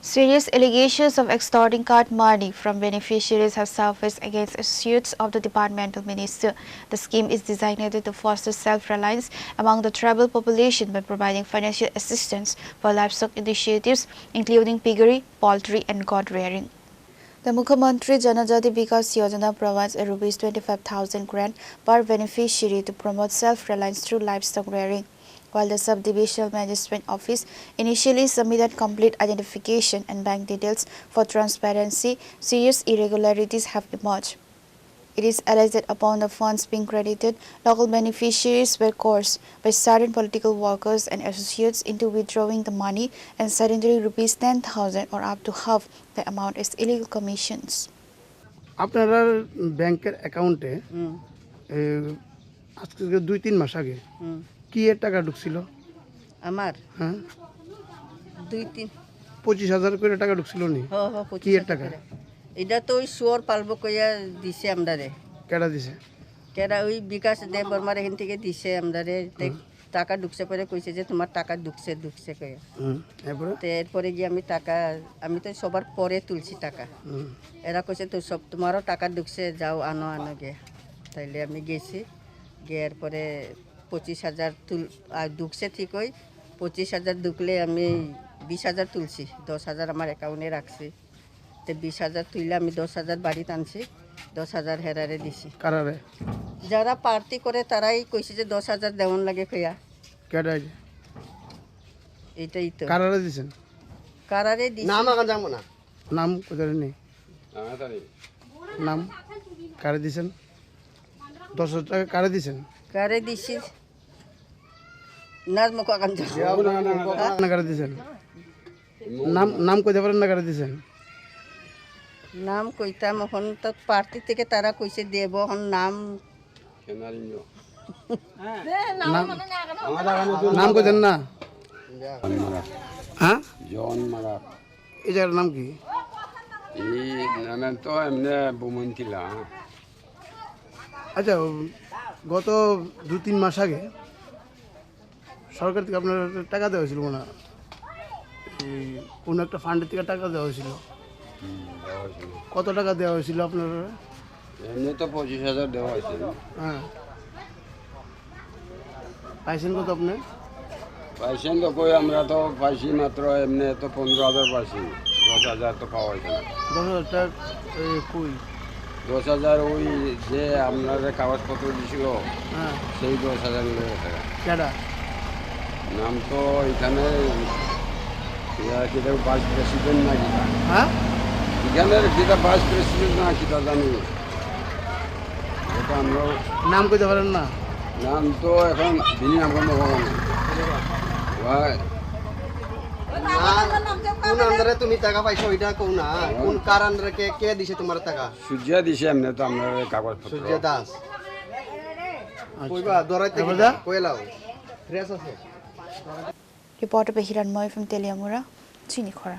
Serious allegations of extorting card money from beneficiaries have surfaced against associates of the departmental minister. The scheme is designed to foster self-reliance among the tribal population by providing financial assistance for livestock initiatives, including piggery, poultry, and goat rearing. The Mukhyamantri Janajati Vikas Yojana provides a Rs 25,000 grant per beneficiary to promote self-reliance through livestock rearing. While the Sub-Divisional Magistrate Office initially submitted complete identification and bank details for transparency, serious irregularities have emerged. It is alleged that upon the funds being credited, local beneficiaries were coerced by certain political workers and associates into withdrawing the money, and suddenly Rs 10,000 or up to half the amount is illegal commissions. আপনারা ব্যাংকের অ্যাকাউন্টে আজকে 2-3 মাস আগে কি এর টাকা ঢুকছিল? আমার হ্যাঁ 2-3 25,000 করে টাকা ঢুকছিল নি? কি এর টাকা? এটা তো ওই শুয়োর পালবো কইয়া দিছে আমদারে। কেডা দিছে? কেডা ওই বিকাশ দেব বর্মার এখান থেকে দিছে আমদারে। টাকা ঢুকছে পরে কইছে যে তোমার টাকা ঢুকছে কইয়া। এরপরে গিয়ে আমি তো সবার পরে তুলছি টাকা। এরা কইছে তো সব তোমারও টাকা ঢুকছে, যাও আনো গে। তাইলে আমি গেছি, গিয়ার পরে 25,000 ঢুকছে ঠিকই। 25,000 ঢুকলে আমি 20,000 তুলছি, 10,000 আমার অ্যাকাউন্টে রাখছি। তো 20,000 তুইলে আমি 10,000 বাড়িতে আনছি, 10,000 হেরারে দিছি। কারারে? যারা পার্টি করে তারাই কইছে যে 10,000 দেওয়ান লাগে কইয়া। কেডা? এটাই তো। কারারে দিছেন? কারারে দিছি। নাম আগান যাবো না। নাম কোথায় নেই? নাম কারে দিছেন? 10,000 টাকা কারে দিছেন? কারে দিছি? নাজমুক আগান যাবো না। কারে দিছেন? নাম কইতে পারেন না কারে দিছেন? নাম কইতাম এখন তো পার্টি থেকে তারা কইছে দেব, এখন নাম নাম কইতেন না? হ্যাঁ জন মারা এই জায়গার নাম কি? এই নামে তো এমনি বুমন্তিলা। আচ্ছা, গত 2-3 মাস আগে সরকার থেকে আপনার টাকা দেওয়া হয়েছিল না? এই কোনো একটা ফান্ডের থেকে টাকা দেওয়া হয়েছিল? কত টাকা দেওয়া হয়েছিল আপনার? এমনি তো 25,000 দেওয়া হয়েছে। হ্যাঁ, পাইছেন কত আপনি? পাইছেন তো কই, আমরা তো পাইছি মাত্র এমনি তো 15,000 পাইছি, 10,000 তো পাওয়া হয়েছে না। 10,000 টাকা কই? 10,000 ওই যে আপনার কাগজপত্র দিছিল, হ্যাঁ, সেই 10,000 টাকা। কেডা? নাম তো এখানে ভাইস প্রেসিডেন্ট না কিতা, হ্যাঁ এখানের কিতা ভাইস প্রেসিডেন্ট না কিতা জানি, এটা আমরা নাম কইতে পারেন না? নাম তো এখন বিনি নাম করবো ভাই। কোন আন্দারে তুমি টাকা পাইছো ওইটা কও না, কোন কার আন্দারে কে দিছে তোমার টাকা? সূর্য দিছে এমনি তো আমরা কাগজপত্র। সূর্য দাস কইবা দরাইতে কইলাও ফ্রেশ আছে। Reporter Behiran Moy from Teliamura, Chini Khora.